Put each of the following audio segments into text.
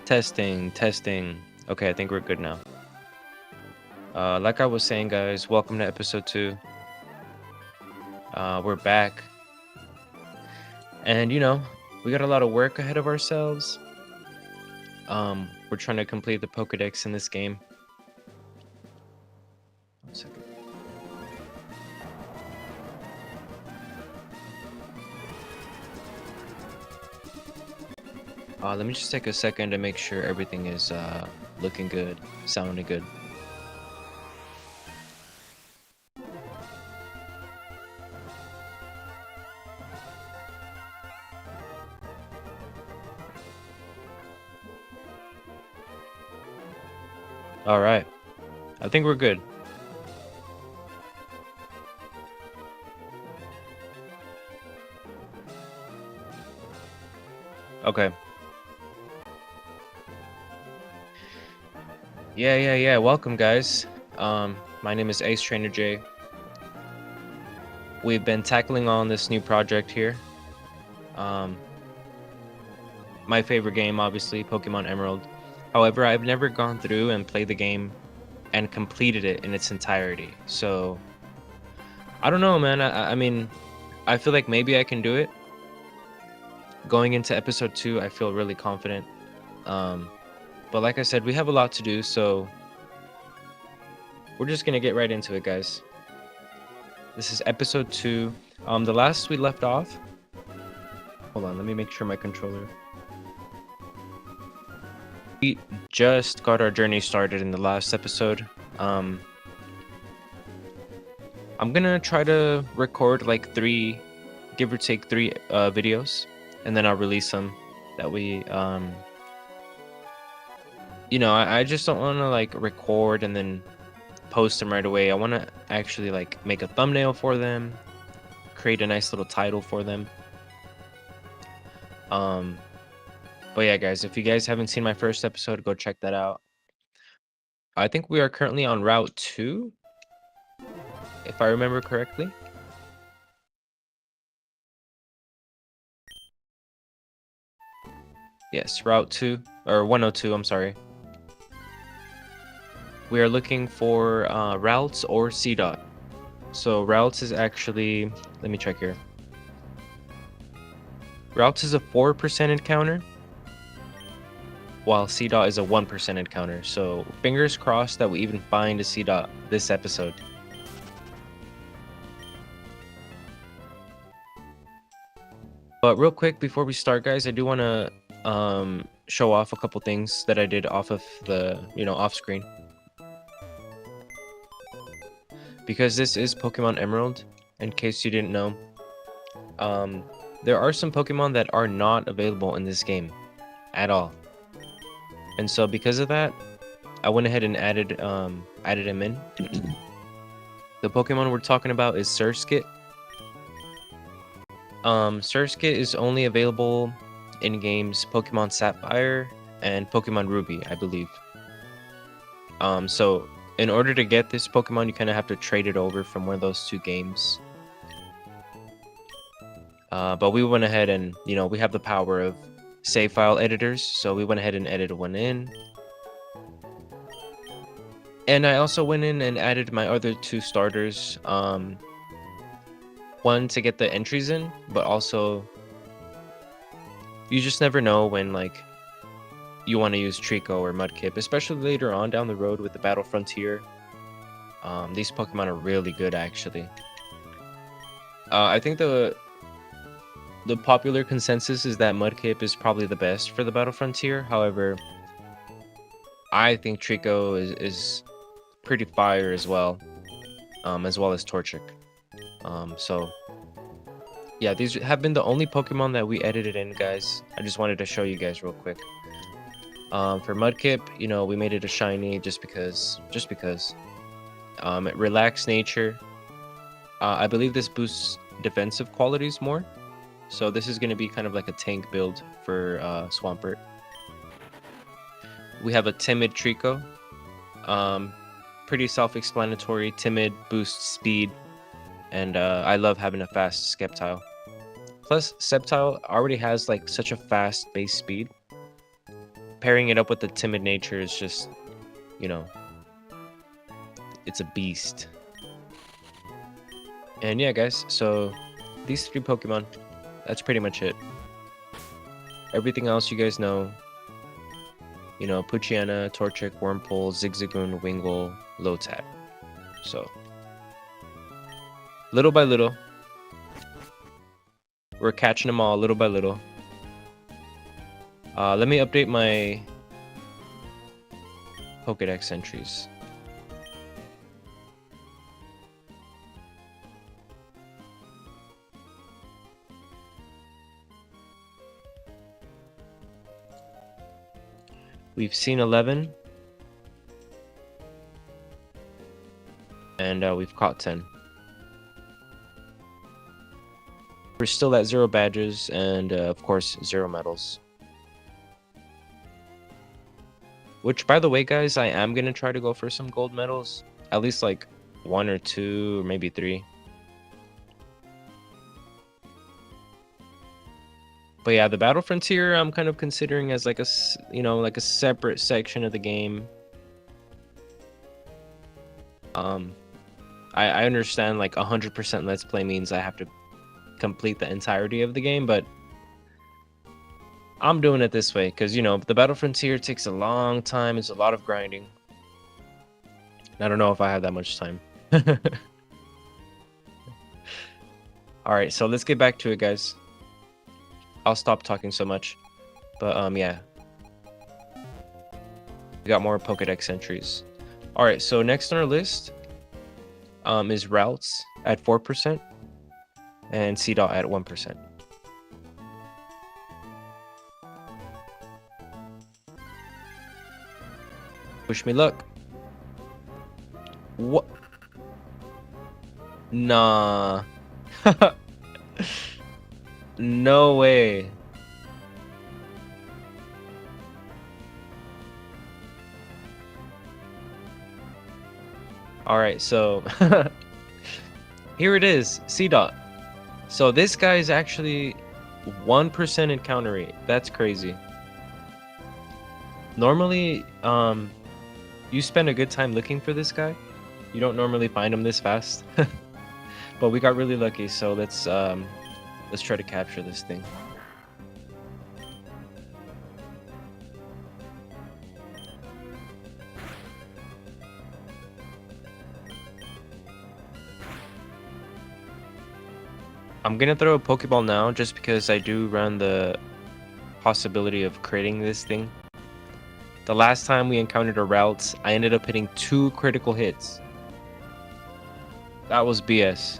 Testing, testing. Okay, I think we're good now. Like I was saying, guys, welcome to episode 2. We're back. And, we got a lot of work ahead of ourselves. We're trying to complete the Pokédex in this game. 1 second. Let me just take a second to make sure everything is looking good, sounding good. All right. I think we're good. Okay. Yeah. Welcome, guys. My name is Ace Trainer J. We've been tackling on this new project here. My favorite game, obviously, Pokemon Emerald. However, I've never gone through and played the game and completed it in its entirety. So, I don't know, man. I mean, I feel like maybe I can do it. Going into episode 2, I feel really confident. But like I said, we have a lot to do, so we're just gonna get right into it, guys. This is episode 2. The last we left off. Hold on, let me make sure my controller. We just got our journey started in the last episode. I'm gonna try to record like 3, give or take 3 videos, and then I'll release them. That we, I just don't want to like record and then post them right away. I want to actually like make a thumbnail for them, create a nice little title for them. But yeah, guys, if you guys haven't seen my first episode, go check that out. I think we are currently on Route 2, if I remember correctly. Yes, Route 2, or 102, I'm sorry. We are looking for routes or C-Dot. So routes is actually, let me check here. Routes is a 4% encounter, while C-Dot is a 1% encounter. So fingers crossed that we even find a C-Dot this episode. But real quick, before we start, guys, I do want to show off a couple things that I did off of the, off screen. Because this is Pokemon Emerald, in case you didn't know, there are some Pokemon that are not available in this game at all. And so because of that, I went ahead and added him in. The Pokemon we're talking about is Surskit. Surskit is only available in games Pokemon Sapphire and Pokemon Ruby, I believe. So in order to get this Pokemon, you kind of have to trade it over from one of those 2 games. But we went ahead and, we have the power of save file editors, so we went ahead and edited one in. And I also went in and added my other 2 starters. One to get the entries in, but also you just never know when like you want to use Trico or Mudkip, especially later on down the road with the Battle Frontier. These Pokemon are really good, actually. I think the popular consensus is that Mudkip is probably the best for the Battle Frontier. However, I think Trico is pretty fire as well as Torchic. So yeah, these have been the only Pokemon that we edited in, guys. I just wanted to show you guys real quick. For Mudkip, we made it a shiny just because. It relaxed nature. I believe this boosts defensive qualities more. So this is going to be kind of like a tank build for Swampert. We have a timid Trico. Pretty self-explanatory. Timid boosts speed. And I love having a fast Sceptile. Plus, Sceptile already has like such a fast base speed pairing it up with the timid nature is just, it's a beast. And yeah, guys, so these 3 Pokemon, that's pretty much it. Everything else you guys know, Poochyena, Torchic, Wurmple, Zigzagoon, Wingull, Lotad. So, little by little, we're catching them all little by little. Let me update my Pokédex entries. We've seen 11. And we've caught 10. We're still at 0 badges and, of course, 0 medals. Which, by the way, guys, I am going to try to go for some gold medals. At least, like, 1 or 2 or maybe 3. But yeah, the Battle Frontier I'm kind of considering as like a, like a separate section of the game. I understand like 100% Let's Play means I have to complete the entirety of the game, but I'm doing it this way because, the Battle Frontier takes a long time. It's a lot of grinding. I don't know if I have that much time. Alright, so let's get back to it, guys. I'll stop talking so much. But, yeah. We got more Pokédex entries. Alright, so next on our list is routes at 4% and Seedot at 1%. Wish me luck. What? Nah. No way. Alright, so here it is, Seedot. So this guy is actually 1% encounter rate. That's crazy. Normally, you spend a good time looking for this guy. You don't normally find him this fast. But we got really lucky, so let's try to capture this thing. I'm gonna throw a Pokeball now just because I do run the possibility of creating this thing. The last time we encountered a route, I ended up hitting 2 critical hits. That was BS.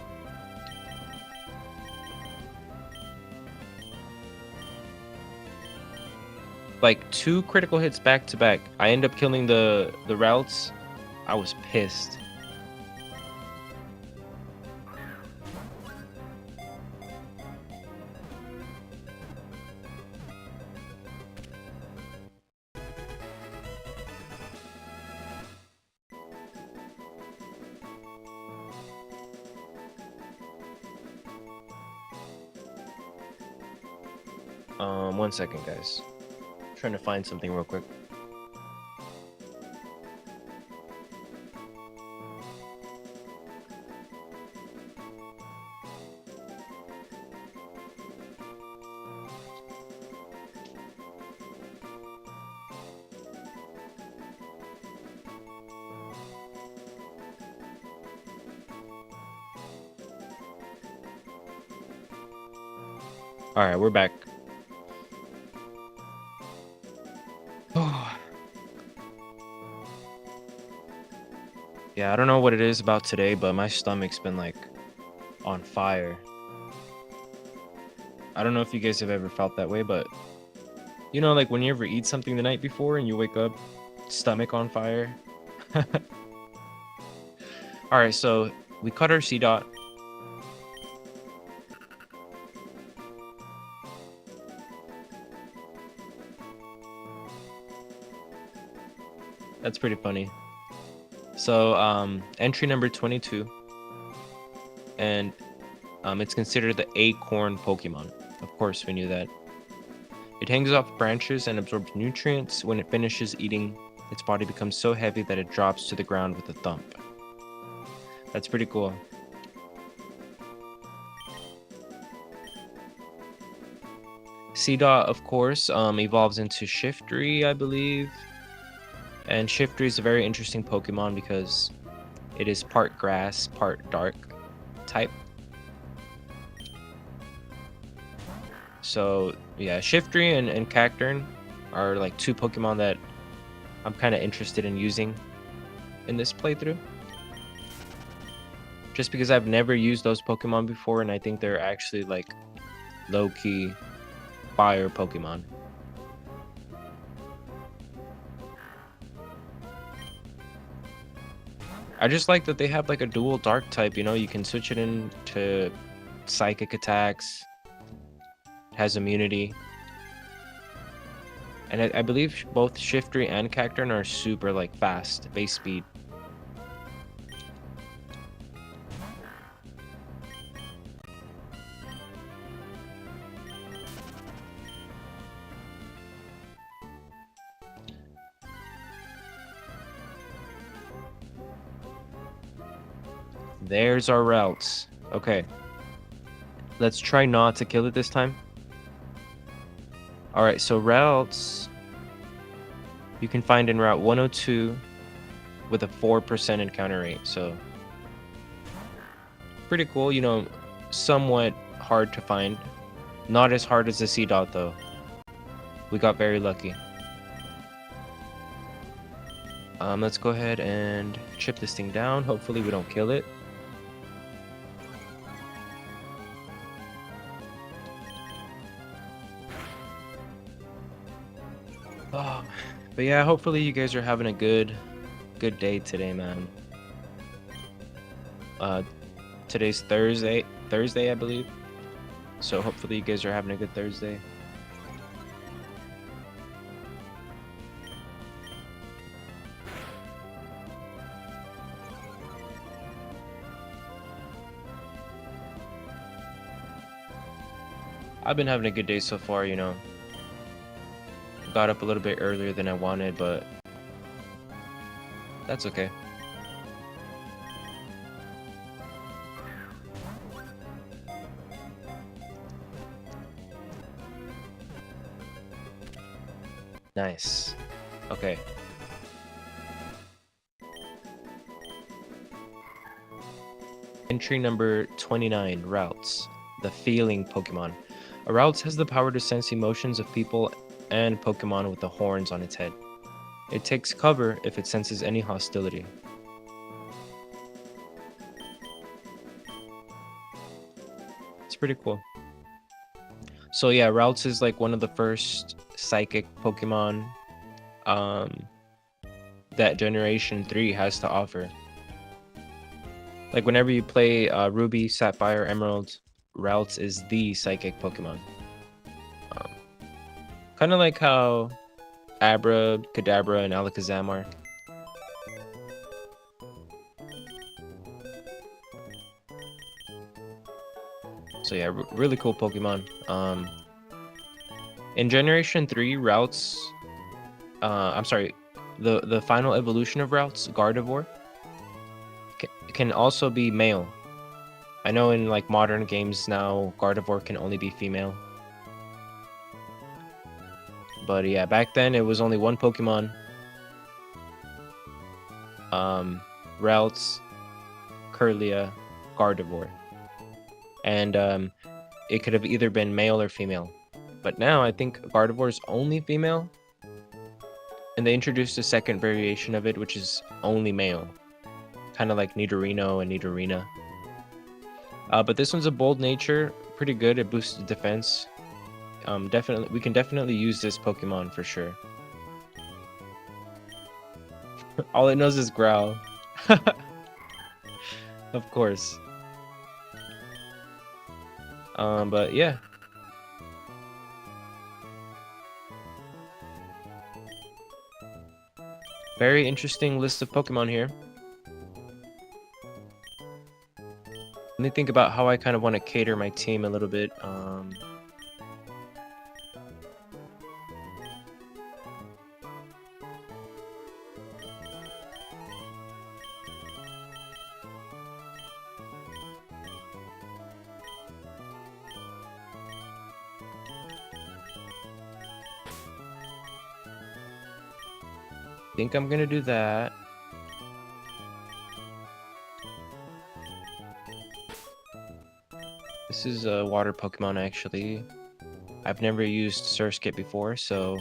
Like 2 critical hits back to back. I end up killing the routes. I was pissed. One second, guys. Trying to find something real quick. All right, we're back. Yeah, I don't know what it is about today, but my stomach's been like on fire. I don't know if you guys have ever felt that way, but like when you ever eat something the night before and you wake up, stomach on fire. All right, so we cut our Seedot. That's pretty funny. So, entry number 22, and it's considered the acorn Pokemon. Of course, we knew that. It It hangs off branches and absorbs nutrients. When it finishes eating, its body becomes so heavy that it drops to the ground with a thump. That's pretty cool. Seedot, of course, evolves into Shiftry, I believe. And Shiftry is a very interesting Pokemon because it is part grass, part dark type. So, yeah, Shiftry and Cacturne are like two Pokemon that I'm kind of interested in using in this playthrough. Just because I've never used those Pokemon before, and I think they're actually like low-key fire Pokemon. I just like that they have like a dual dark type, you know, you can switch it into psychic attacks, has immunity. And I believe both Shiftry and Cacturne are super like fast, base speed. There's our routes. Okay. Let's try not to kill it this time. Alright, so routes you can find in Route 102 with a 4% encounter rate. So pretty cool, you know, somewhat hard to find. Not as hard as the Seedot though. We got very lucky. Let's go ahead and chip this thing down. Hopefully we don't kill it. Oh, but yeah, hopefully you guys are having a good day today, man. Today's Thursday, I believe. So hopefully you guys are having a good Thursday. I've been having a good day so far, you know. Got up a little bit earlier than I wanted, but that's okay. Nice. Okay. Entry number 29, Routes, the Feeling Pokemon. A Routes has the power to sense emotions of people and Pokemon with the horns on its head. It takes cover if it senses any hostility. It's pretty cool. So yeah, Routes is like one of the first psychic Pokemon that Generation 3 has to offer. Like whenever you play Ruby, Sapphire, Emerald, Routes is the psychic Pokemon. Kind of like how Abra, Kadabra, and Alakazam are. So yeah, really cool Pokemon. In Generation 3, Routes... I'm sorry, the final evolution of Routes, Gardevoir, can also be male. I know in like modern games now, Gardevoir can only be female. But yeah, back then it was only one Pokemon. Routes, Kirlia, Gardevoir. And it could have either been male or female. But now I think Gardevoir is only female. And they introduced a second variation of it, which is only male. Kind of like Nidorino and Nidorina. But this one's a bold nature, pretty good. It boosts defense. We can definitely use this Pokemon for sure. All it knows is growl. Of course. But yeah. Very interesting list of Pokemon here. Let me think about how I kind of want to cater my team a little bit. think I'm gonna do that. This is a water Pokemon, actually. I've never used Surskit before, so...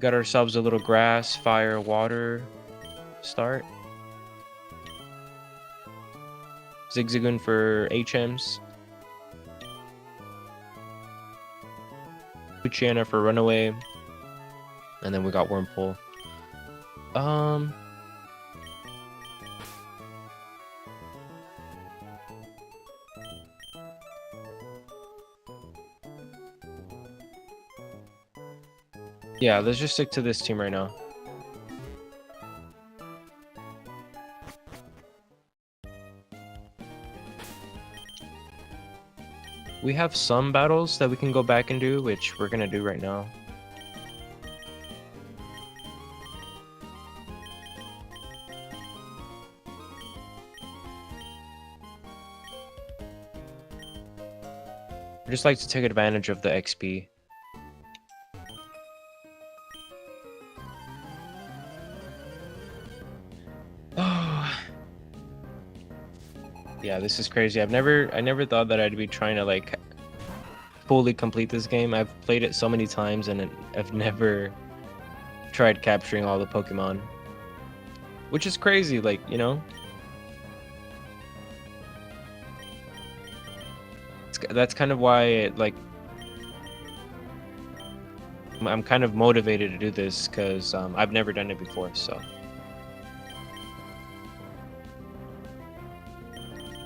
Got ourselves a little grass, fire, water start. Zigzagoon for HMs. Luciana for Runaway. And then we got Wurmple. Yeah, let's just stick to this team right now. We have some battles that we can go back and do, which we're gonna do right now. I just like to take advantage of the XP. Oh. Yeah, this is crazy. I never thought that I'd be trying to like fully complete this game. I've played it so many times and I've never tried capturing all the Pokemon. Which is crazy, like, you know? That's kind of why, like, I'm kind of motivated to do this because I've never done it before, so.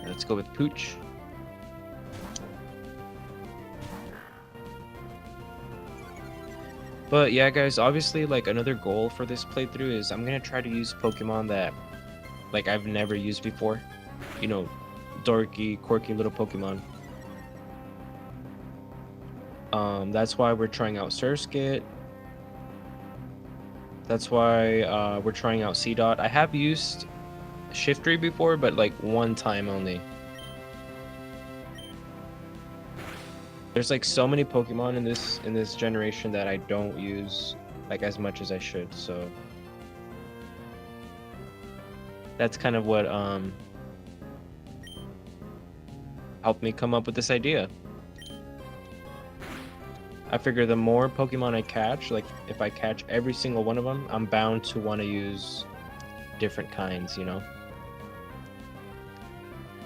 Let's go with Pooch. But yeah, guys, obviously, like, another goal for this playthrough is I'm gonna try to use Pokemon that, like, I've never used before. You know, dorky, quirky little Pokemon. That's why we're trying out Surskit. That's why we're trying out C-Dot. I have used Shiftry before, but like one time only. There's like so many Pokemon in this generation that I don't use like as much as I should, so that's kind of what helped me come up with this idea. I figure the more Pokemon I catch, like if I catch every single one of them, I'm bound to want to use different kinds, you know?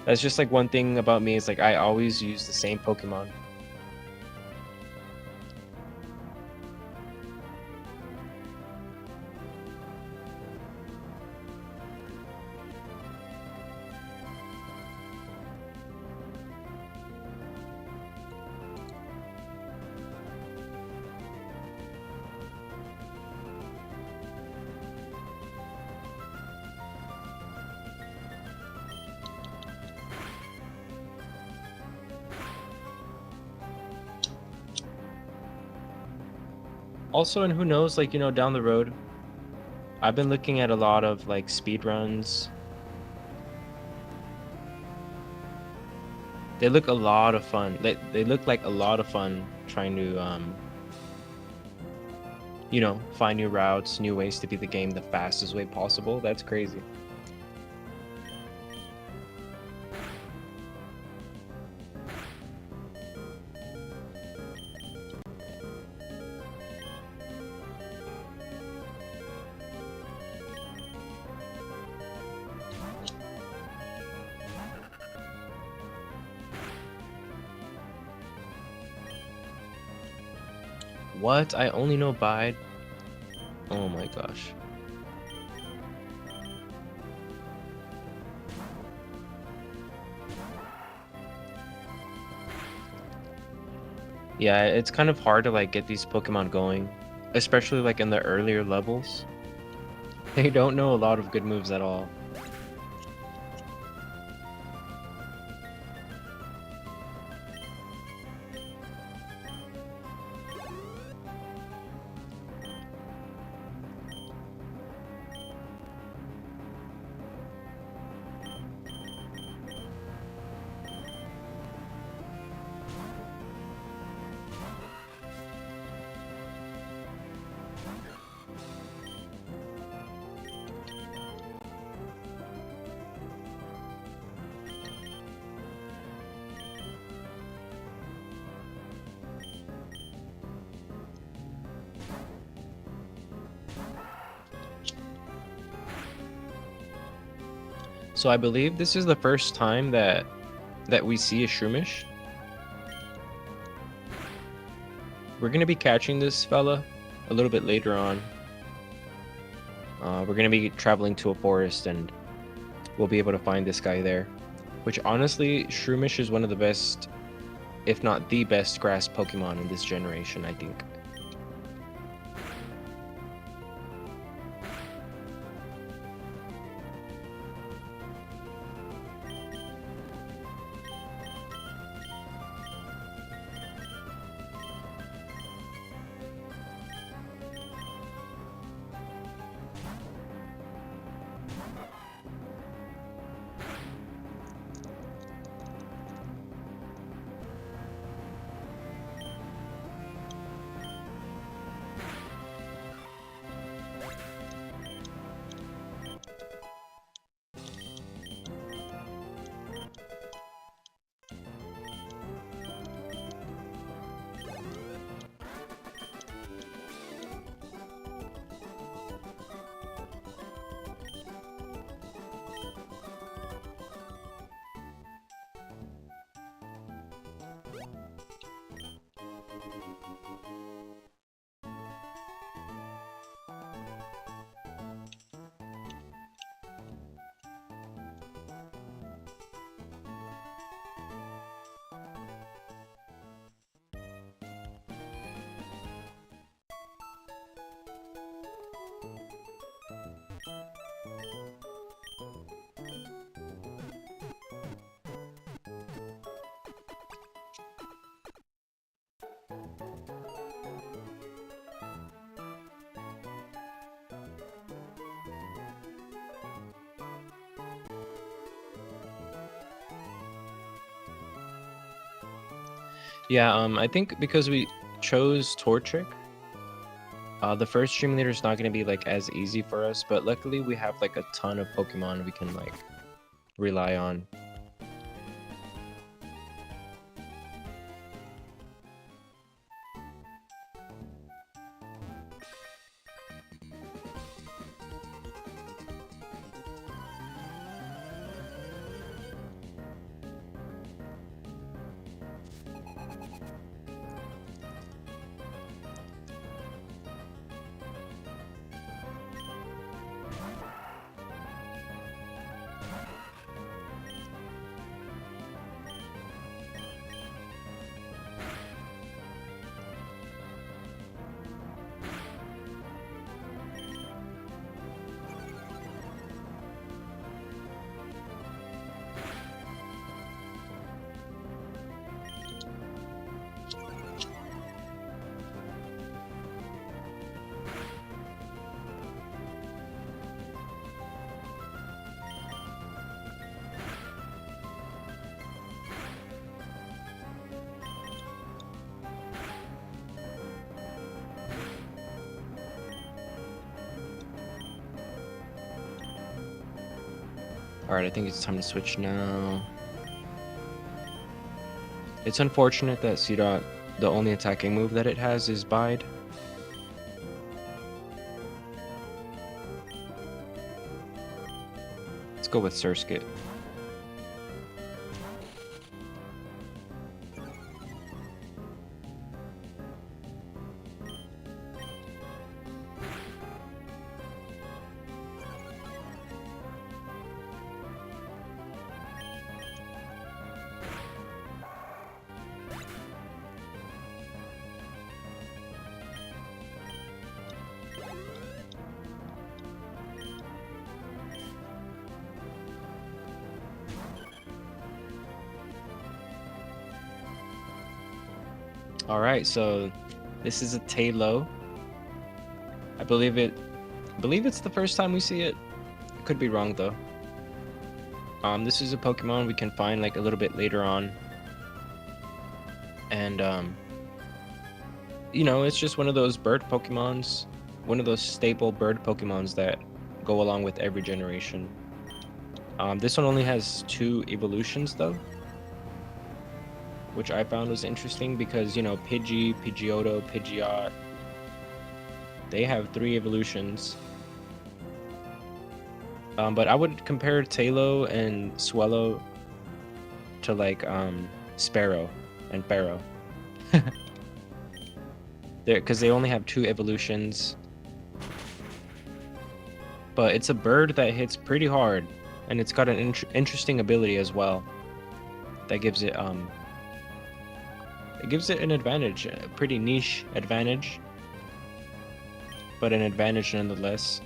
That's just like one thing about me is like I always use the same Pokemon. Also, and who knows, like, you know, down the road, I've been looking at a lot of like speed runs. They look a lot of fun. They look like a lot of fun trying to you know, find new routes, new ways to beat the game the fastest way possible. That's crazy. What? I only know Bide? Oh my gosh. Yeah, it's kind of hard to like get these Pokemon going, especially like in the earlier levels. They don't know a lot of good moves at all. So I believe this is the first time that we see a Shroomish. We're gonna be catching this fella a little bit later on. We're gonna be traveling to a forest and we'll be able to find this guy there. Which honestly, Shroomish is one of the best, if not the best, grass Pokemon in this generation, I think. Yeah, I think because we chose Torchic, the first stream leader is not going to be like as easy for us, but luckily we have like a ton of Pokemon we can like rely on. Alright, I think it's time to switch now. It's unfortunate that Seedot, the only attacking move that it has is Bide. Let's go with Surskit. Alright, so this is a Tailo. I believe it's the first time we see it. Could be wrong though. This is a Pokemon we can find like a little bit later on. And you know, it's just one of those bird Pokemons, one of those staple bird Pokemons that go along with every generation. This one only has 2 evolutions though, which I found was interesting because, you know, Pidgey, Pidgeotto, Pidgeot, they have 3 evolutions. But I would compare Talo and Swellow to like Sparrow and Pharaoh. Because they only have 2 evolutions. But it's a bird that hits pretty hard, and it's got an interesting ability as well that gives it an advantage, a pretty niche advantage, but an advantage nonetheless.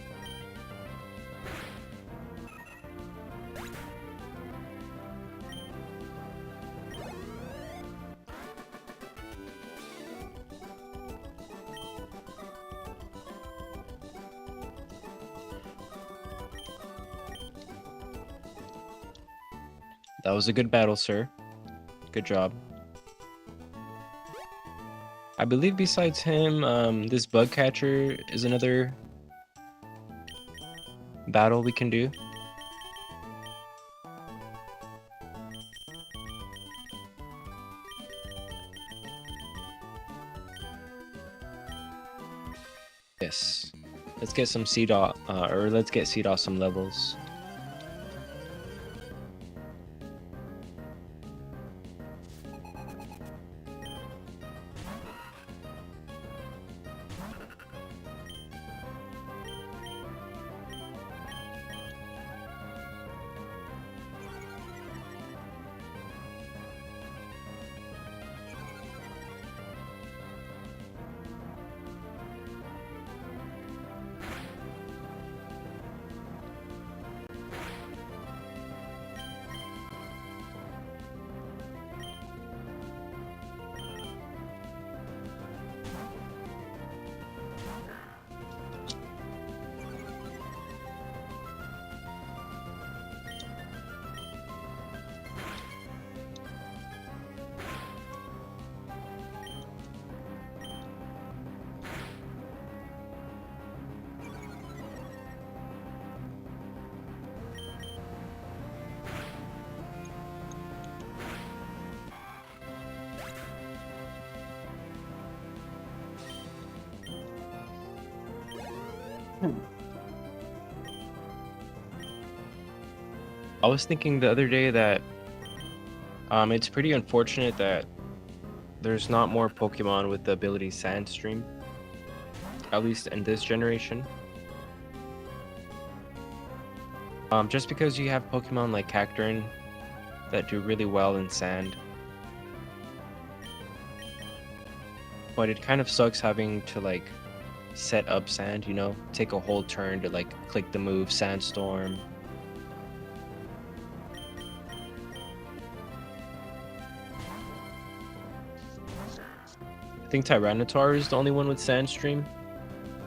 That was a good battle, sir. Good job. I believe besides him, this bug catcher is another battle we can do. Yes. Let's get some C-Dot, or let's get C-Dot some levels. I was thinking the other day that it's pretty unfortunate that there's not more Pokemon with the ability Sandstream, at least in this generation. Just because you have Pokemon like Cacturne that do really well in sand. But it kind of sucks having to like set up sand, you know? Take a whole turn to like click the move Sandstorm. I think Tyranitar is the only one with Sandstream.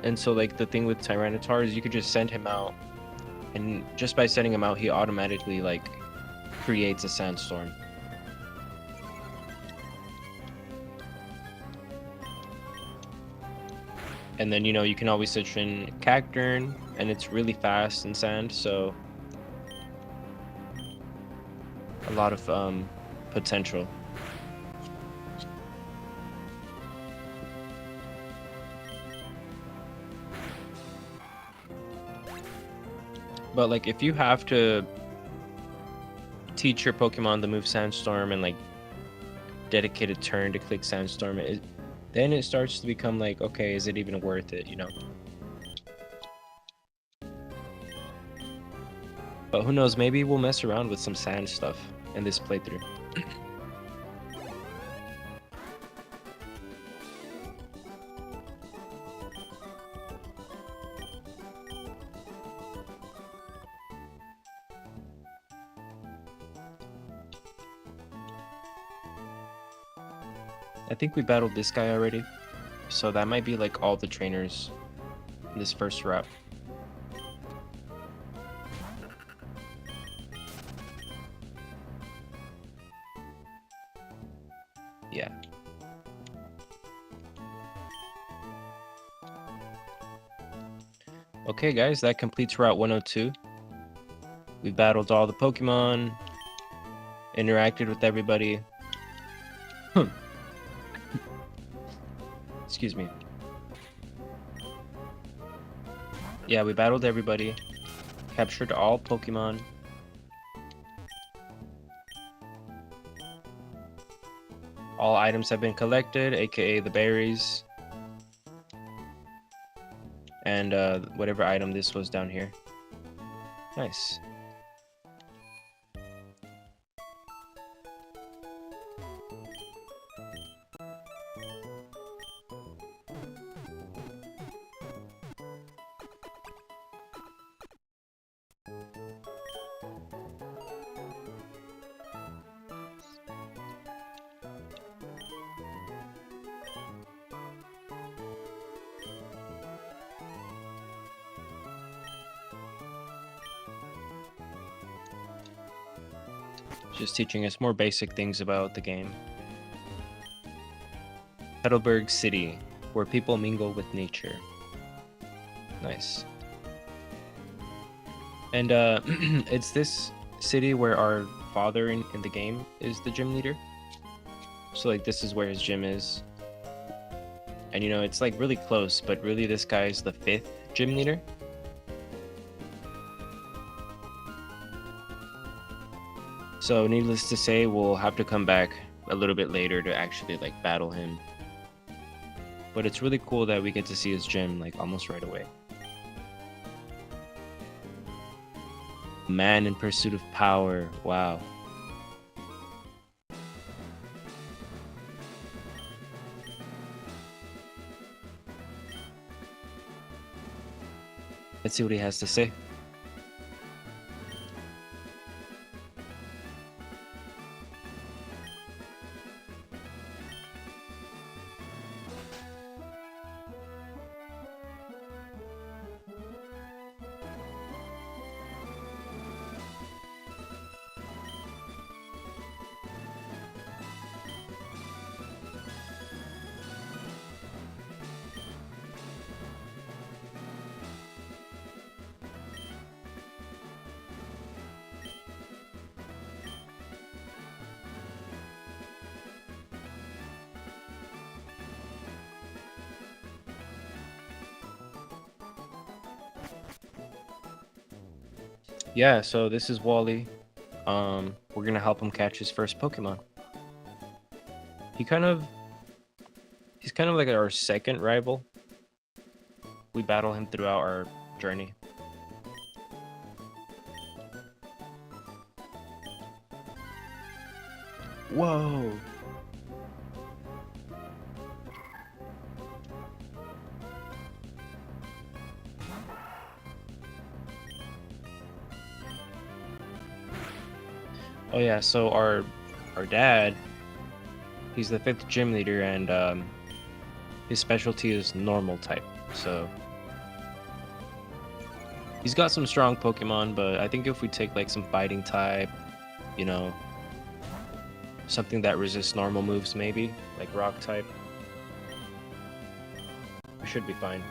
And so like the thing with Tyranitar is you could just send him out, and just by sending him out he automatically like creates a Sandstorm. And then, you know, you can always switch in Cacturne, and it's really fast in sand, so a lot of potential. But like if you have to teach your Pokemon the move Sandstorm and like dedicate a turn to click Sandstorm, then it starts to become like, okay, is it even worth it, you know? But who knows, maybe we'll mess around with some sand stuff in this playthrough. I think we battled this guy already, so that might be like all the trainers in this first route. Yeah. Okay guys, that completes Route 102. We battled all the Pokemon, interacted with everybody. Excuse me. Yeah, we battled everybody. Captured all Pokemon. All items have been collected, aka the berries. And whatever item this was down here. Nice. Just teaching us more basic things about the game. Heidelberg City, where people mingle with nature. Nice. And it's this city where our father in the game is the gym leader. So like this is where his gym is. And you know, it's like really close, but really this guy's the 5th gym leader. So needless to say, we'll have to come back a little bit later to actually like battle him. But it's really cool that we get to see his gym like almost right away. Man in pursuit of power. Wow. Let's see what he has to say. Yeah, so this is Wally. We're gonna help him catch his first Pokemon. He's kind of like our second rival. We battle him throughout our journey. Whoa! Oh yeah, so our dad, he's the 5th gym leader, and his specialty is normal type. So he's got some strong Pokemon, but I think if we take like some fighting type, you know, something that resists normal moves, maybe like rock type, we should be fine.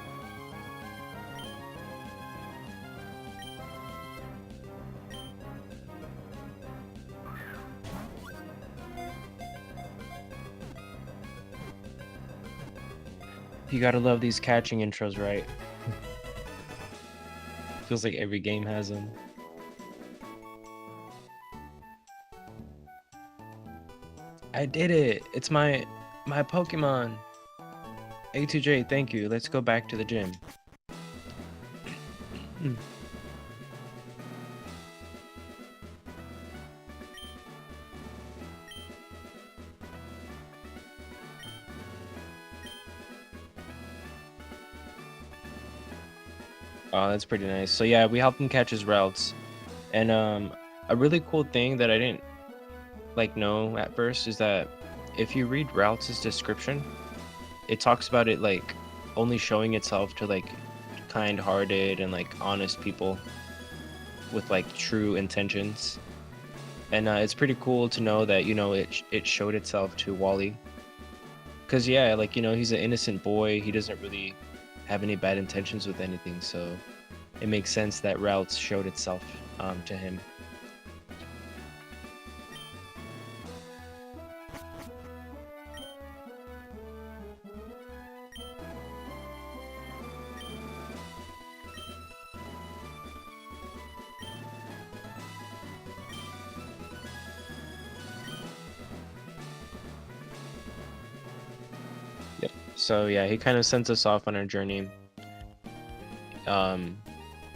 You gotta love these catching intros, right? Feels like every game has them. I did it! It's my Pokemon! A2J, thank you. Let's go back to the gym. Oh, that's pretty nice. So yeah, we helped him catch his routes. And a really cool thing that I didn't like know at first is that if you read Routes' description, it talks about it like only showing itself to like kind-hearted and like honest people with like true intentions. And it's pretty cool to know that, you know, it showed itself to Wally. Cause yeah, like, you know, he's an innocent boy. He doesn't really have any bad intentions with anything, so it makes sense that Routes showed itself to him. So yeah, he kind of sends us off on our journey.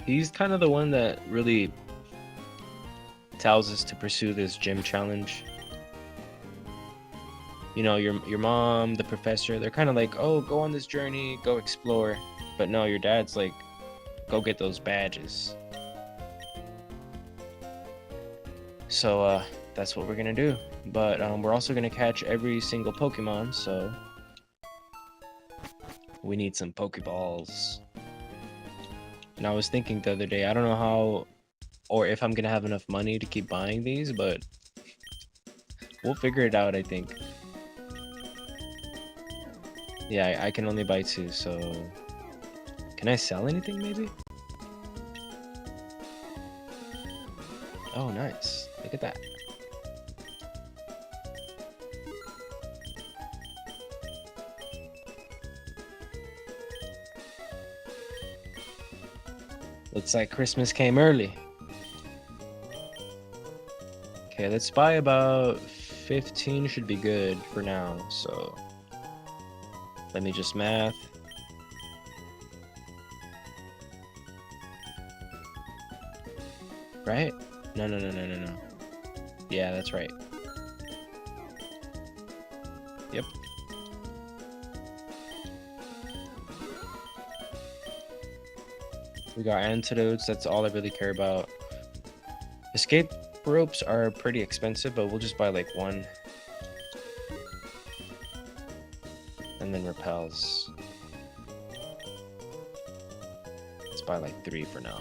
He's kind of the one that really tells us to pursue this gym challenge. You know, your mom, the professor, they're kind of like, oh, go on this journey, go explore. But no, your dad's like, go get those badges. So that's what we're gonna do. But we're also gonna catch every single Pokemon, so we need some Pokeballs. And I was thinking the other day, I don't know how or if I'm gonna have enough money to keep buying these, but we'll figure it out, I think. Yeah, I can only buy 2, so can I sell anything maybe? Oh, nice. Look at that. Looks like Christmas came early. Okay, let's buy about 15 should be good for now, so let me just math. Right? No. Yeah, that's right. Yep. We got antidotes, that's all I really care about. Escape ropes are pretty expensive, but we'll just buy like 1. And then repels. Let's buy like 3 for now.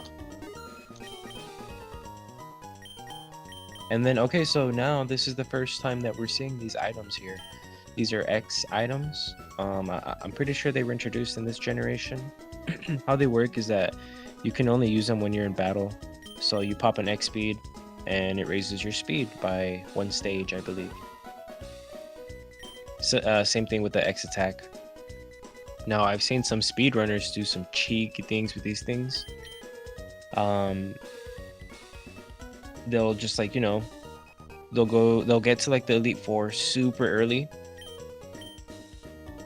And then, okay, so now this is the first time that we're seeing these items here. These are X items. I'm pretty sure they were introduced in this generation. How they work is that you can only use them when you're in battle. So you pop an X speed and it raises your speed by 1 stage, I believe. So, same thing with the X attack. Now, I've seen some speedrunners do some cheeky things with these things. They'll just like, you know, they'll get to like the Elite Four super early.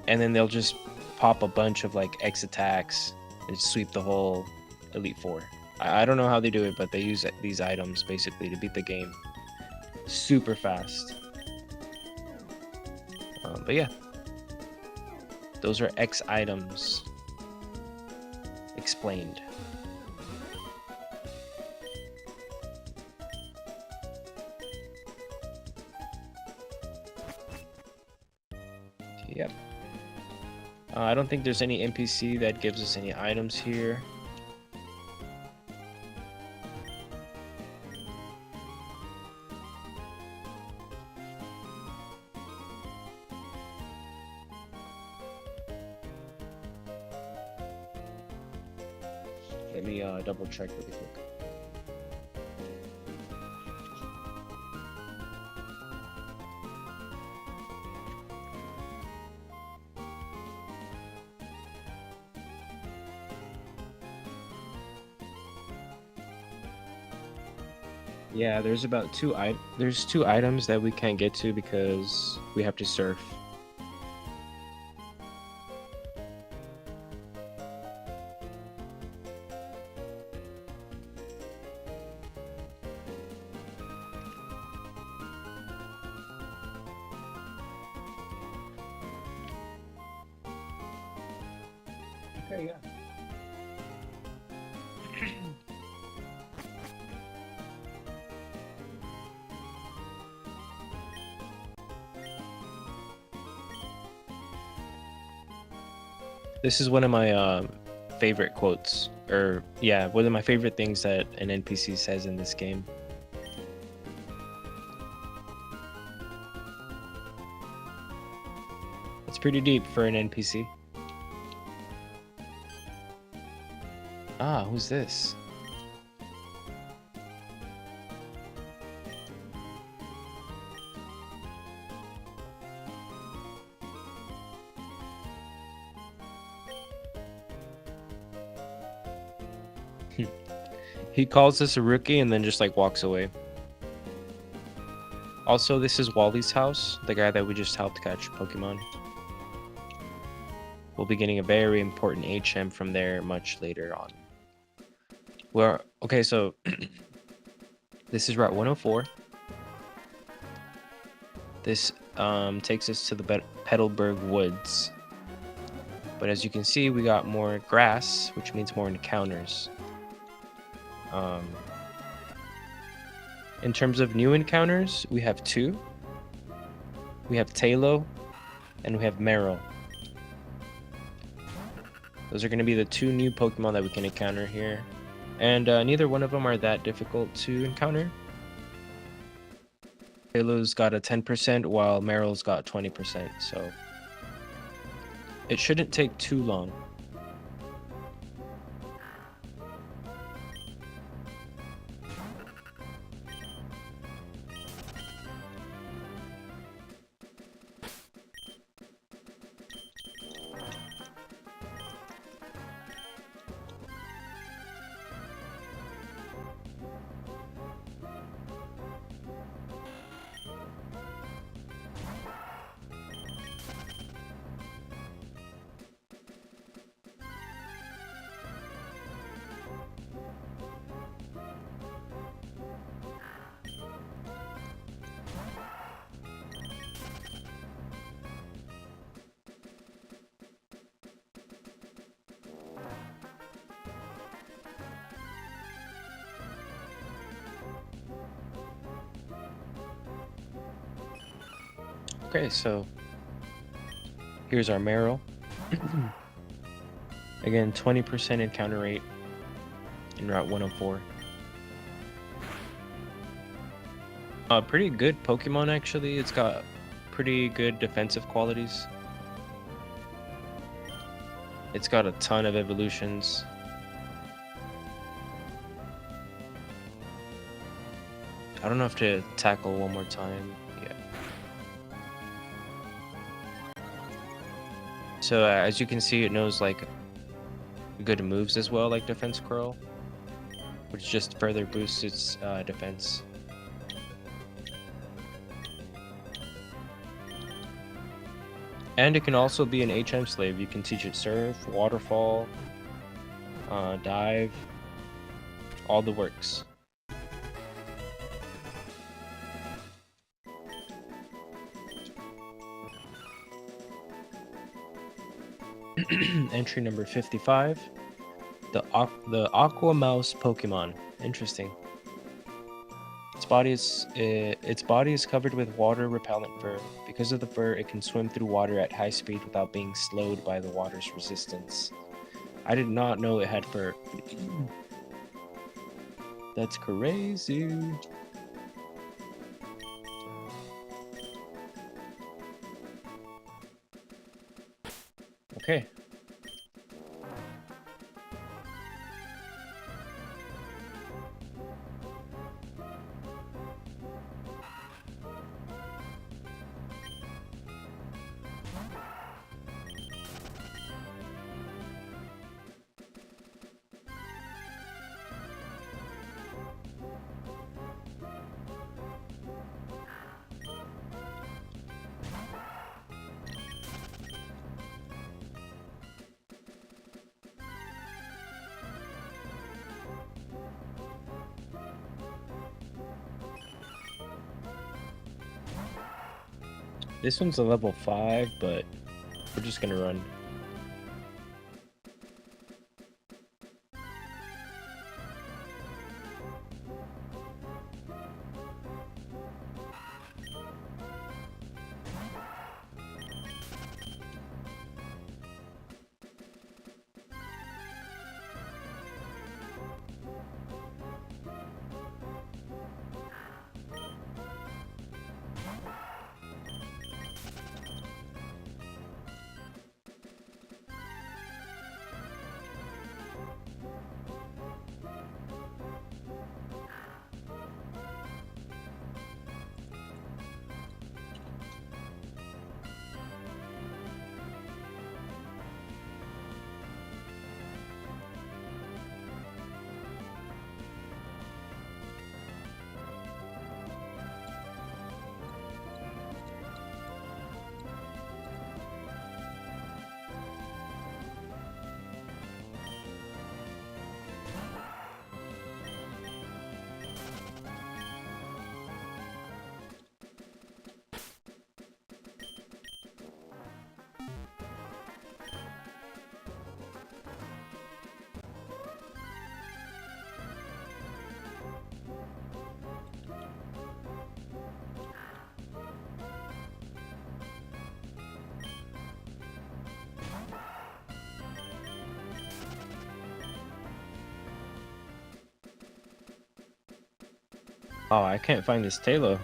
And then they'll just pop a bunch of like X attacks and sweep the whole Elite Four. I don't know how they do it, but they use these items basically to beat the game super fast. But yeah, those are X items explained. Yep. I don't think there's any NPC that gives us any items here. Let me double check really quick. Yeah, there's about 2 items that we can't get to because we have to surf. Okay, yeah. This is one of my favorite quotes, or yeah, one of my favorite things that an NPC says in this game. It's pretty deep for an NPC. Ah, who's this? He calls us a rookie and then just like walks away. Also, this is Wally's house, the guy that we just helped catch Pokemon. We'll be getting a very important HM from there much later on. Okay, so this is Route 104. This takes us to the Petalburg Woods. But as you can see, we got more grass, which means more encounters. In terms of new encounters, we have 2. We have Talo, and we have Meryl. Those are going to be the 2 new Pokemon that we can encounter here. And neither one of them are that difficult to encounter. Talo's got a 10%, while Meryl's got 20%, so it shouldn't take too long. Okay, so here's our Meryl. Again, 20% encounter rate in Route 104. Pretty good Pokemon, actually. It's got pretty good defensive qualities. It's got a ton of evolutions. I don't know if to tackle one more time. Yeah. So as you can see, it knows like good moves as well, like Defense Curl, which just further boosts its defense. And it can also be an HM slave. You can teach it Surf, Waterfall, Dive, all the works. Entry number 55, the Aqua Mouse Pokemon. Interesting. Its body is covered with water repellent fur. Because of the fur, it can swim through water at high speed without being slowed by the water's resistance. I did not know it had fur. That's crazy. Okay. This one's a level 5, but we're just gonna run. Oh, I can't find this Talo.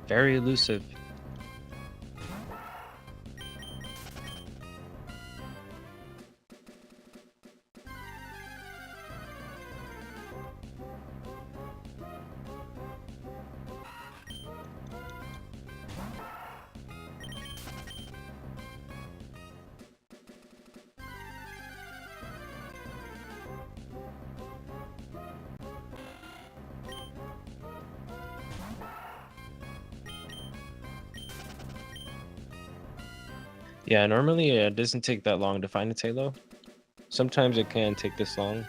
Very elusive. Yeah, normally it doesn't take that long to find a Talo. Sometimes it can take this long.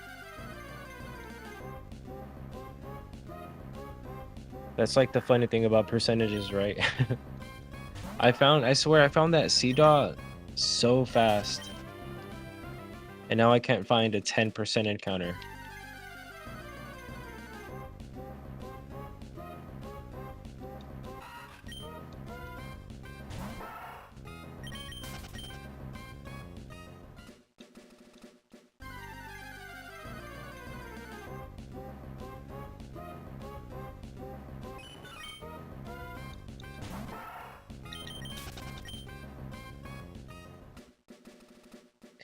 That's like the funny thing about percentages, right? I swear I found that C dot so fast. And now I can't find a 10% encounter.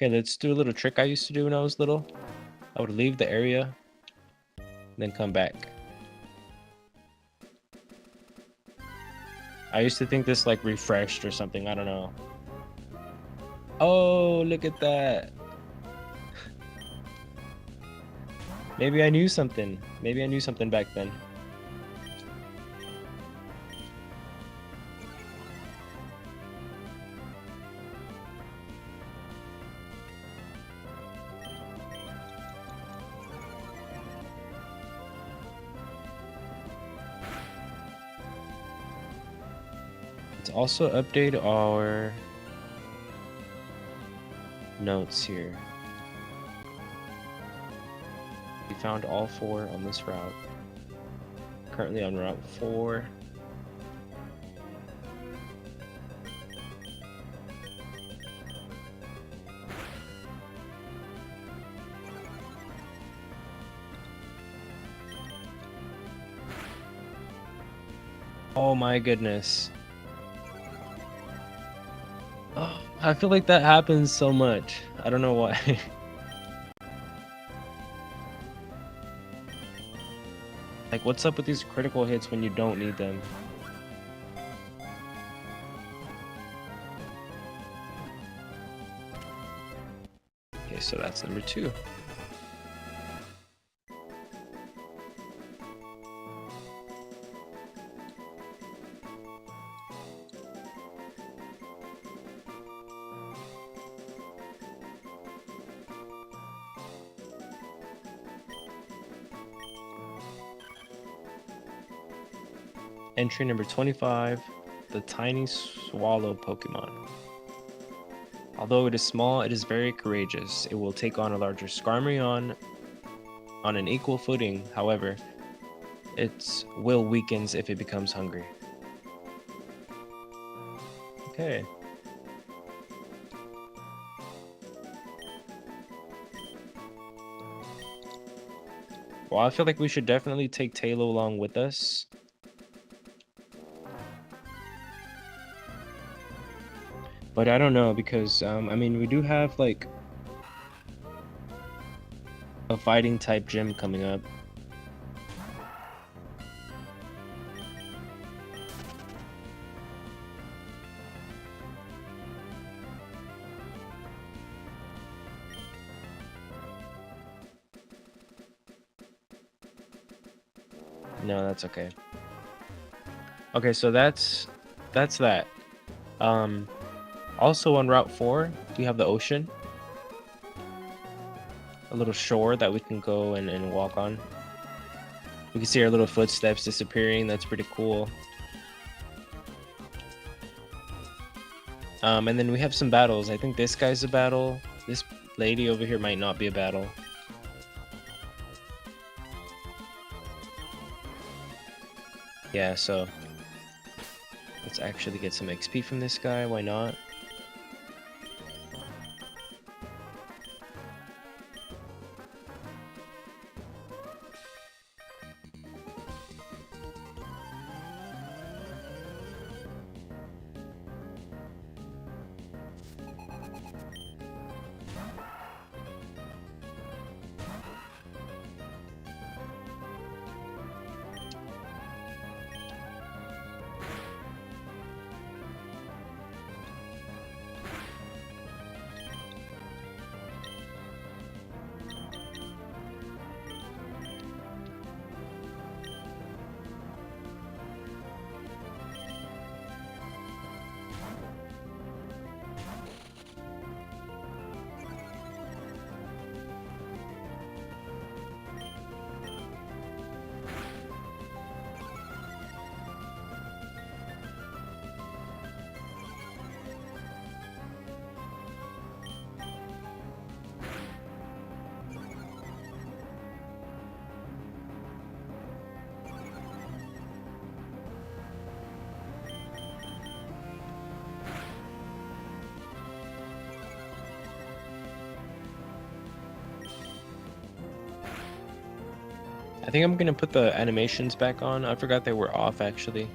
Okay, let's do a little trick I used to do when I was little. I would leave the area, then come back. I used to think this like refreshed or something, I don't know. Oh, look at that. Maybe I knew something. Maybe I knew something back then. Let's also update our notes here. We found all 4 on this route. Currently on route 4. Oh my goodness. Oh, I feel like that happens so much. I don't know why. Like, what's up with these critical hits when you don't need them? Okay, so that's number 2. Entry number 25, the tiny swallow Pokemon. Although it is small, it is very courageous. It will take on a larger Skarmory on an equal footing. However, its will weakens if it becomes hungry. Okay. Well, I feel like we should definitely take Tailo along with us. But I don't know because, I mean, we do have like a fighting type gym coming up. No, that's okay. Okay, so that's that. Also on Route 4, we have the ocean. A little shore that we can go and walk on. We can see our little footsteps disappearing. That's pretty cool. And then we have some battles. I think this guy's a battle. This lady over here might not be a battle. Yeah, so let's actually get some XP from this guy. Why not? I think I'm gonna put the animations back on. I forgot they were off actually.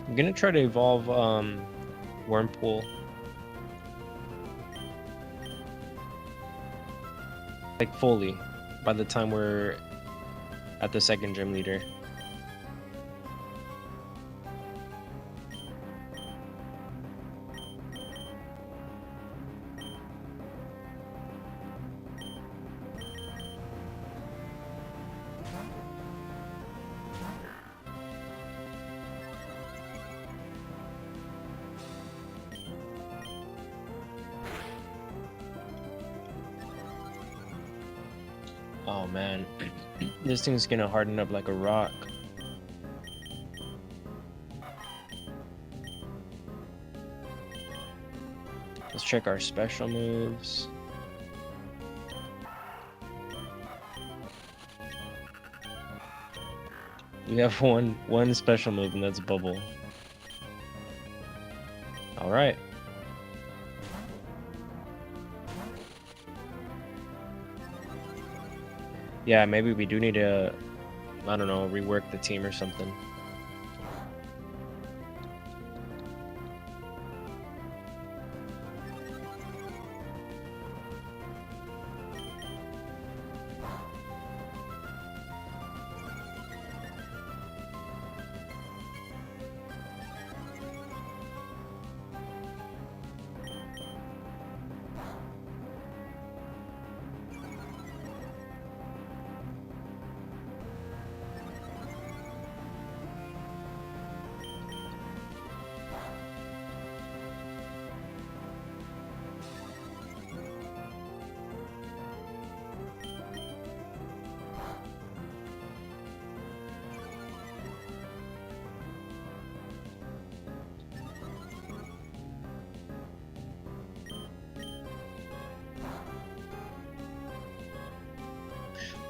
I'm gonna try to evolve Wormpool. Like fully by the time we're at the second gym leader. Oh man, this thing's gonna harden up like a rock. Let's check our special moves. We have one special move, and that's Bubble. All right. Yeah, maybe we do need to, I don't know, rework the team or something.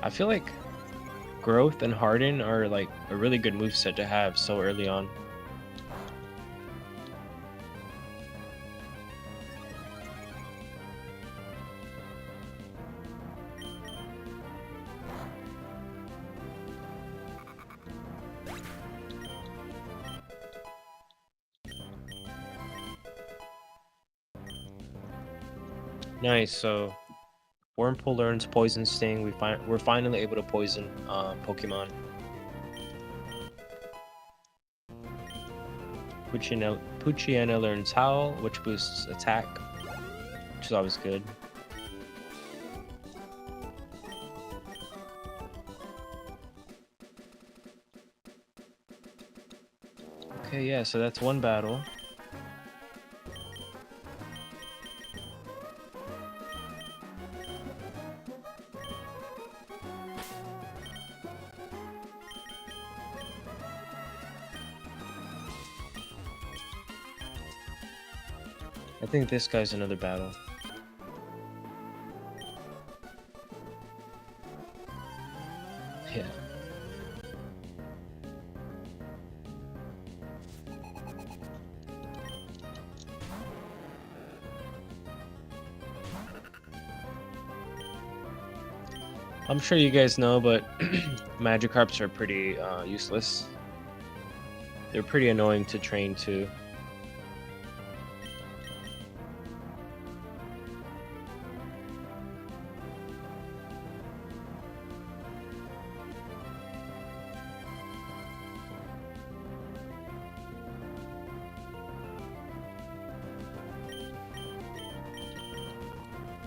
I feel like Growth and Harden are like a really good moveset to have so early on. Nice, so Wormpool learns Poison Sting. We're finally able to poison Pokemon. Puchiana learns Howl, which boosts attack, which is always good. Okay, yeah, so that's one battle. I think this guy's another battle. Yeah. I'm sure you guys know, but Magikarps are pretty useless. They're pretty annoying to train too.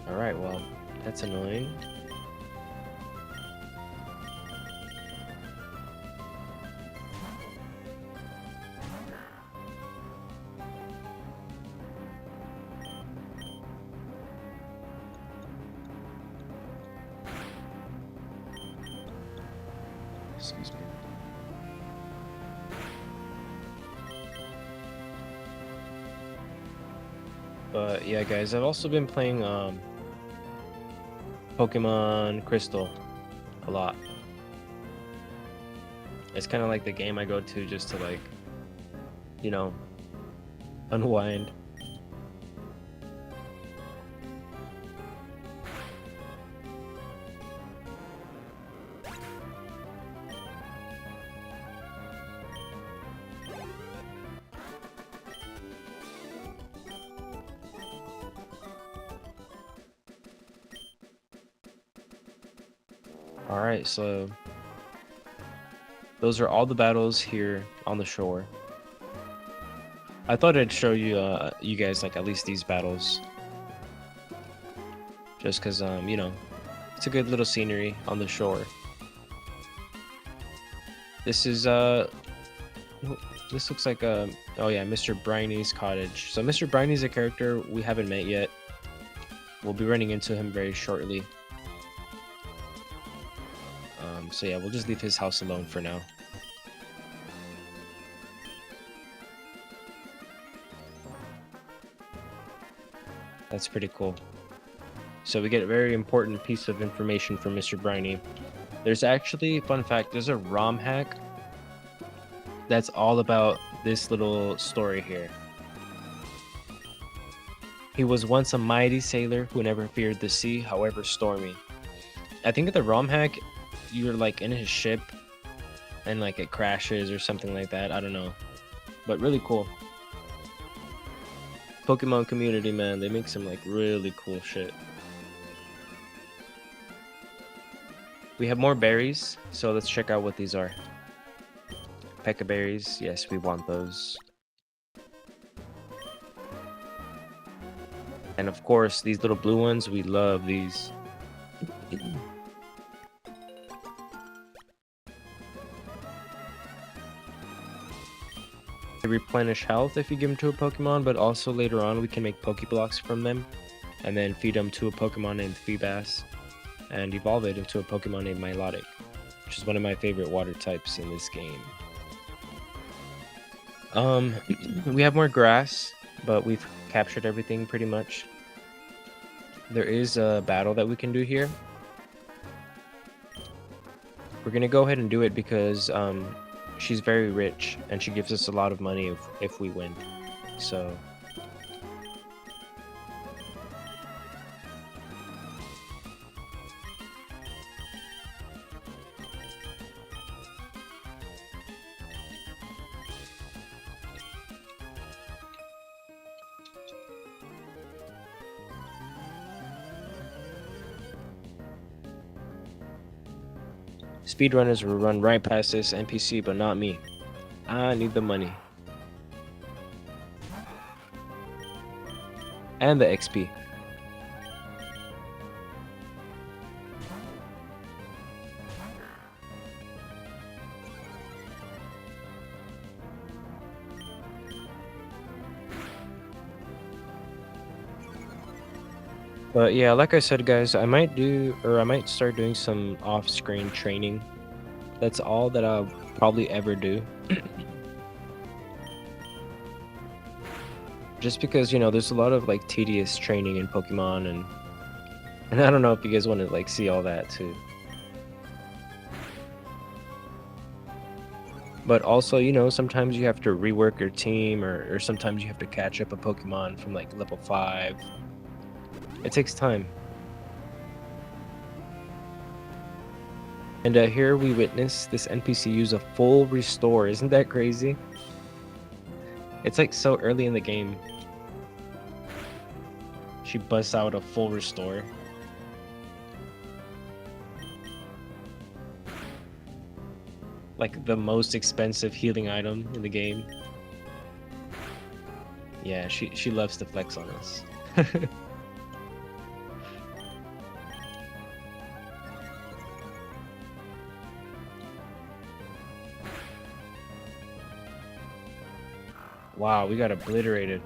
Alright, well, that's annoying. Excuse me. But yeah, guys, I've also been playing Pokemon Crystal a lot. It's kind of like the game I go to just to, like, you know, unwind. Alright, so those are all the battles here on the shore. I thought I'd show you you guys, like, at least these battles. Just because, you know, it's a good little scenery on the shore. This is, this looks like, oh yeah, Mr. Briny's cottage. So Mr. Briny's a character we haven't met yet. We'll be running into him very shortly. So yeah, we'll just leave his house alone for now. That's pretty cool. So we get a very important piece of information from Mr. Briny. There's actually, fun fact, there's a ROM hack that's all about this little story here. He was once a mighty sailor who never feared the sea, however stormy. I think the ROM hack, you're like in his ship and like it crashes or something like that. I don't know, but really cool. Pokemon community, man, they make some like really cool shit. We have more berries, so let's check out what these are. Pekka berries, yes, we want those. And of course, these little blue ones, we love these. They replenish health if you give them to a Pokemon, but also later on we can make Pokeblocks from them and then feed them to a Pokemon named Feebas and evolve it into a Pokemon named Milotic, which is one of my favorite water types in this game. We have more grass, but we've captured everything pretty much. There is a battle that we can do here. We're gonna go ahead and do it because she's very rich and she gives us a lot of money if we win. So speedrunners will run right past this NPC, but not me. I need the money. And the XP. But yeah, like I said, guys, I might start doing some off-screen training. That's all that I'll probably ever do. Just because, you know, there's a lot of like tedious training in Pokemon and I don't know if you guys want to like see all that too. But also, you know, sometimes you have to rework your team or sometimes you have to catch up a Pokemon from like level 5. It takes time. And here we witness this NPC use a full restore. Isn't that crazy? It's like so early in the game. She busts out a full restore. Like the most expensive healing item in the game. Yeah, she loves to flex on us. Wow, we got obliterated.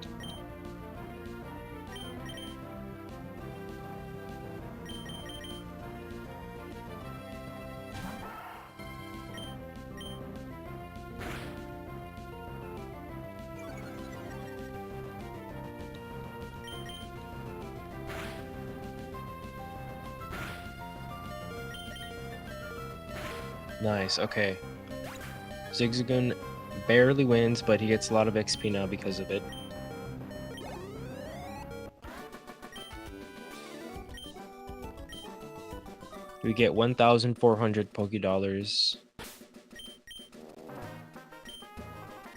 Nice, okay. Zigzagoon barely wins, but he gets a lot of XP now because of it. We get 1,400 Poké-Dollars. I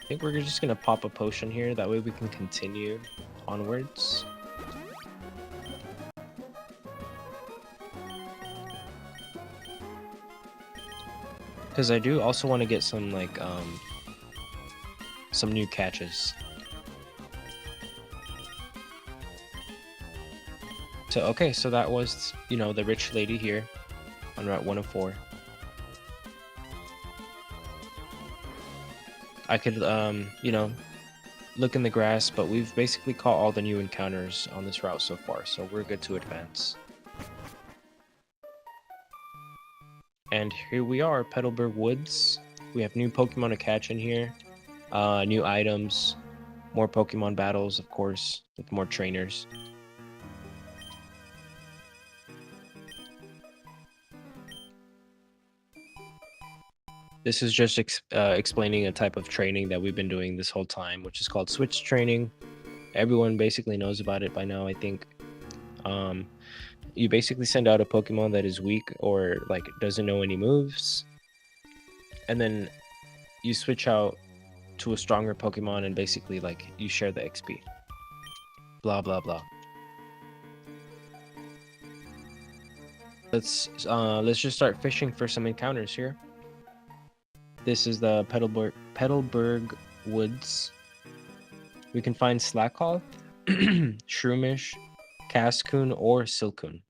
think we're just gonna pop a potion here, that way we can continue onwards. Because I do also want to get some, like, some new catches. So, okay, so that was, you know, the rich lady here on Route 104. I could, you know, look in the grass, but we've basically caught all the new encounters on this route so far, so we're good to advance. And here we are, Petalburg Woods. We have new Pokemon to catch in here, new items, more Pokemon battles, of course, with more trainers. This is just explaining a type of training that we've been doing this whole time, which is called switch training. Everyone basically knows about it by now, I think. You basically send out a Pokemon that is weak or like doesn't know any moves, and then you switch out to a stronger Pokemon, and basically like you share the XP. Blah blah blah. Let's just start fishing for some encounters here. This is the Petalburg Woods. We can find Slakoth, Shroomish, Cascoon, or Silcoon.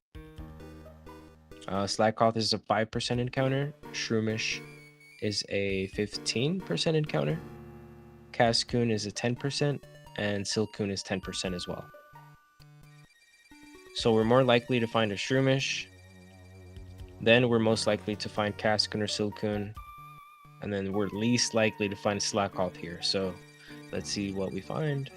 Slakoth is a 5% encounter. Shroomish is a 15% encounter. Cascoon is a 10%, and Silcoon is 10% as well. So we're more likely to find a Shroomish. Then we're most likely to find Cascoon or Silcoon. And then we're least likely to find Slakoth here. So let's see what we find.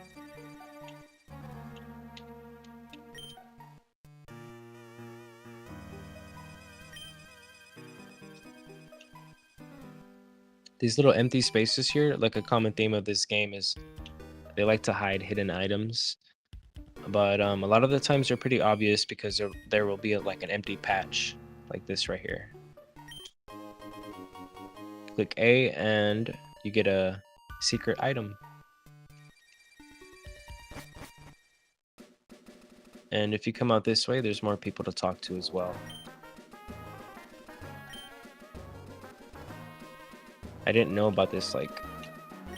These little empty spaces here, like a common theme of this game is they like to hide hidden items. But a lot of the times they're pretty obvious because there will be like an empty patch like this right here. Click A and you get a secret item. And if you come out this way, there's more people to talk to as well. I didn't know about this like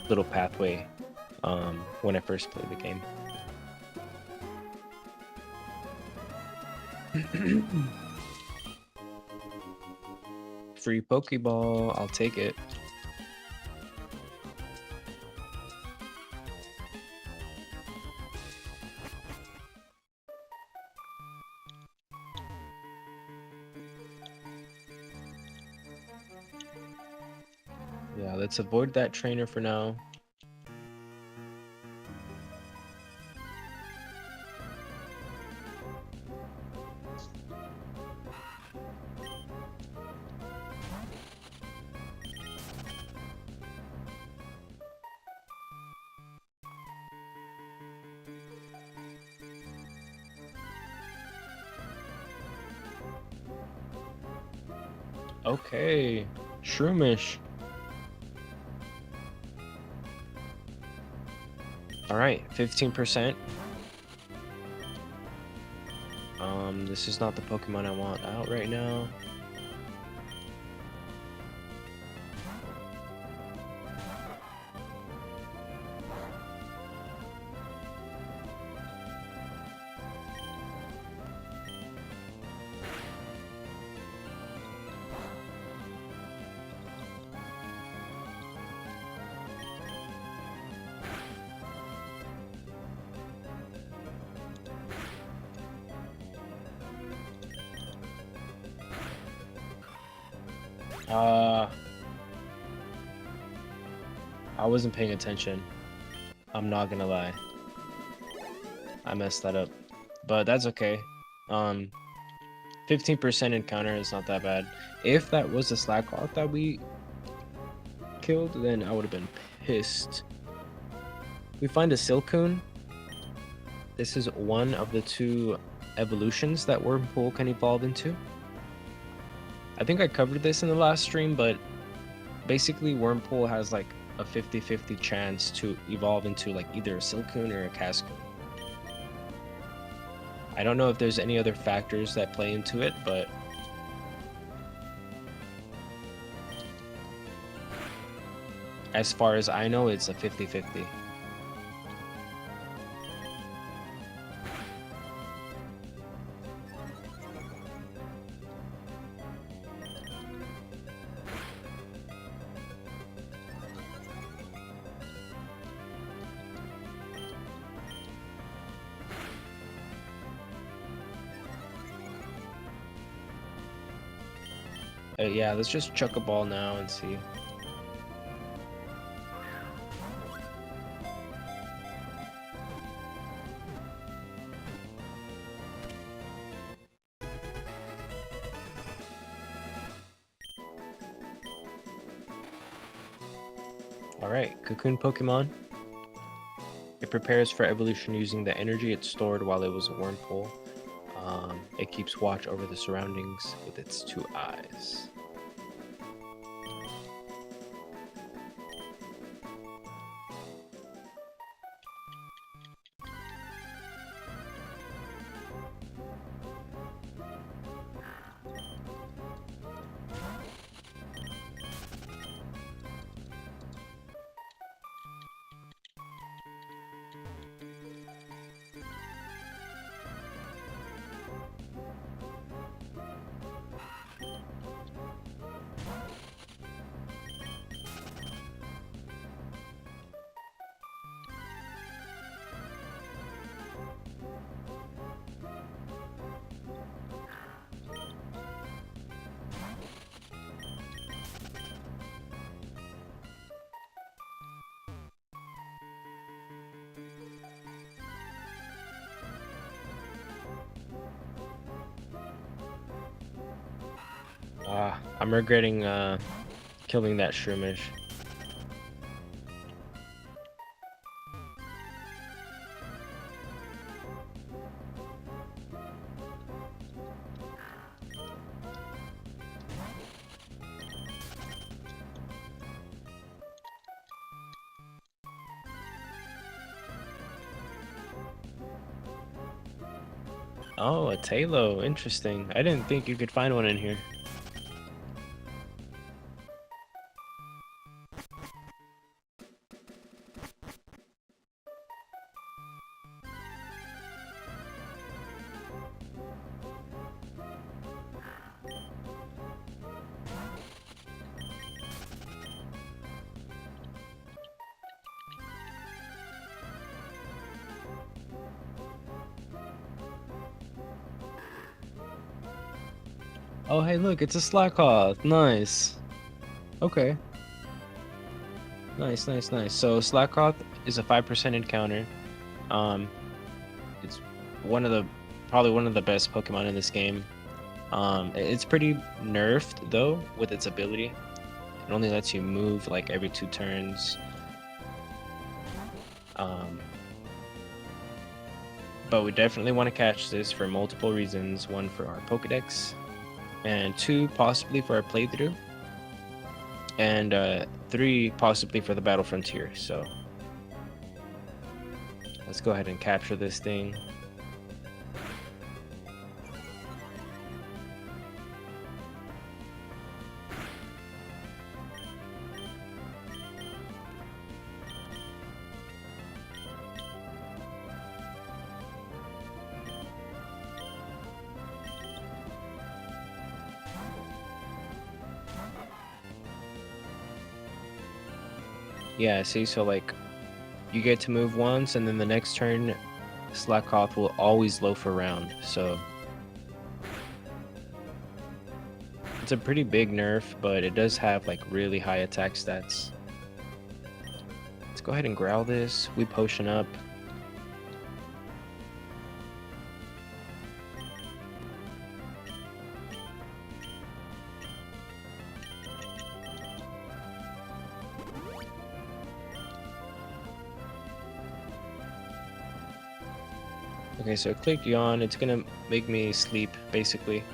little pathway when I first played the game. Free Pokeball, I'll take it. Yeah, let's avoid that trainer for now. Okay, Shroomish. All right, 15%. This is not the Pokemon I want out right now. I wasn't paying attention. I'm not gonna lie. I messed that up. But that's okay. 15% encounter is not that bad. If that was a Slackoth that we killed, then I would have been pissed. We find a Silcoon. This is one of the 2 evolutions that Wurmple can evolve into. I think I covered this in the last stream, but basically Wurmple has like a 50-50 chance to evolve into like either a Silcoon or a Cascoon. I don't know if there's any other factors that play into it, but as far as I know, it's a 50-50. Yeah, let's just chuck a ball now and see. Alright, Cocoon Pokemon. It prepares for evolution using the energy it stored while it was a Wurmple. It keeps watch over the surroundings with its 2 eyes. I'm regretting killing that Shroomish. Oh, a Talo. Interesting. I didn't think you could find one in here. Oh, hey, look, it's a Slackoth. Nice. Okay. Nice, nice, nice. So Slackoth is a 5% encounter. It's probably one of the best Pokemon in this game. It's pretty nerfed though with its ability. It only lets you move like every 2 turns. But we definitely want to catch this for multiple reasons. 1, for our Pokedex, and 2, possibly for our playthrough, and 3, possibly for the Battle Frontier. So let's go ahead and capture this thing. Yeah, see, so like you get to move once, and then the next turn Slackoth will always loaf around. So it's a pretty big nerf, but it does have like really high attack stats. Let's go ahead and growl this. We potion up. Okay, so I clicked yawn. It's gonna make me sleep, basically.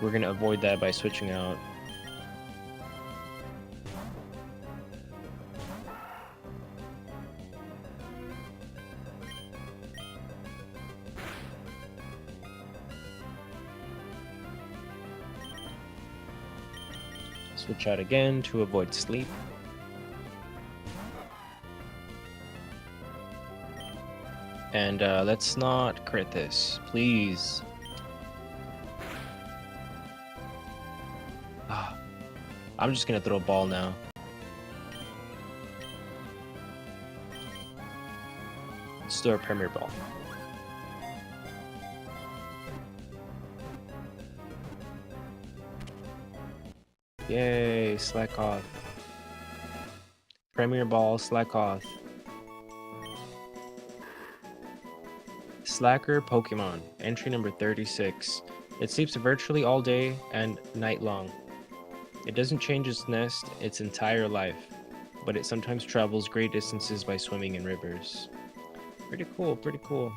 We're gonna avoid that by switching out. Switch out again to avoid sleep. And let's not crit this, please. I'm just gonna throw a ball now. Let's throw a Premier Ball. Yay, slack off. Premier Ball, slack off. Slacker Pokemon, entry number 36. It sleeps virtually all day and night long. It doesn't change its nest its entire life, but it sometimes travels great distances by swimming in rivers. Pretty cool, pretty cool.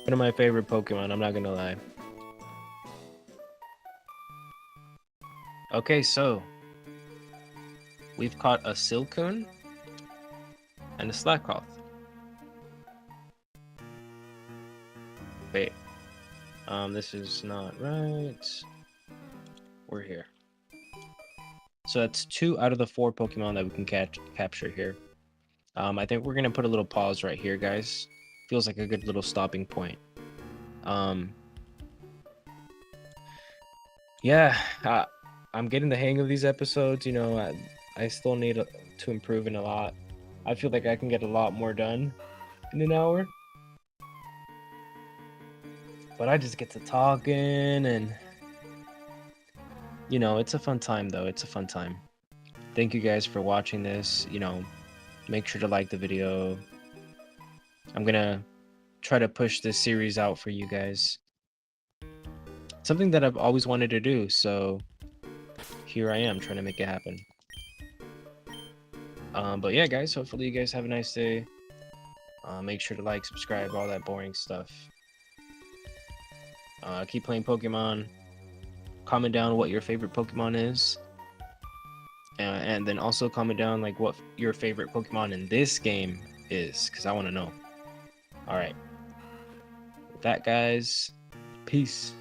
One of my favorite Pokemon, I'm not gonna lie. Okay, so we've caught a Silcoon and a Slackoth. Wait, this is not right. We're here. So that's 2 out of the 4 Pokemon that we can capture here. I think we're gonna put a little pause right here, guys. Feels like a good little stopping point. Yeah, I'm getting the hang of these episodes. You know, I still need to improve in a lot. I feel like I can get a lot more done in an hour. But I just get to talking and, you know, it's a fun time though. It's a fun time. Thank you guys for watching this. You know, make sure to like the video. I'm gonna try to push this series out for you guys. Something that I've always wanted to do, so here I am trying to make it happen. But yeah, guys, hopefully you guys have a nice day. Make sure to like, subscribe, all that boring stuff. Keep playing Pokemon. Comment down what your favorite Pokemon is. And then also comment down like what your favorite Pokemon in this game is, because I want to know. All right. With that, guys, peace.